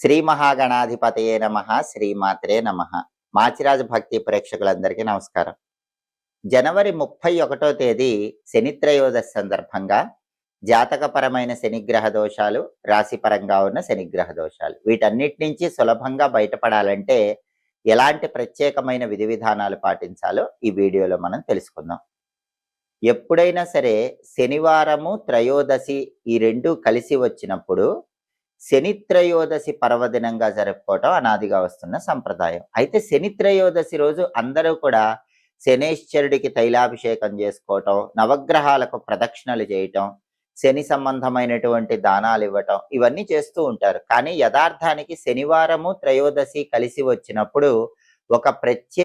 శ్రీ మహాగణాధిపతయే నమః. శ్రీమాత్రే నమః. మాచిరాజు భక్తి ప్రేక్షకులందరికీ నమస్కారం. జనవరి 31వ తేదీ శనిత్రయోదశి సందర్భంగా జాతకపరమైన శనిగ్రహ దోషాలు, రాశిపరంగా ఉన్న శనిగ్రహ దోషాలు, వీటన్నిటి నుంచి సులభంగా బయటపడాలంటే ఎలాంటి ప్రత్యేకమైన విధి విధానాలు పాటించాలో ఈ వీడియోలో మనం తెలుసుకుందాం. ఎప్పుడైనా సరే శనివారము, త్రయోదశి ఈ రెండు కలిసి వచ్చినప్పుడు శనిత్రయోదశి పర్వదినంగా జరుపుకోవటం అనాదిగా వస్తున్న సంప్రదాయం. అయితే శనిత్రయోదశి రోజు అందరూ కూడా శనేశ్వరుడికి తైలాభిషేకం చేసుకోవటం, నవగ్రహాలకు ప్రదక్షిణలు చేయటం, శని సంబంధమైనటువంటి దానాలు ఇవ్వటం, ఇవన్నీ చేస్తూ ఉంటారు. కానీ యథార్థానికి శనివారము, త్రయోదశి కలిసి వచ్చినప్పుడు ఒక ప్రత్యేక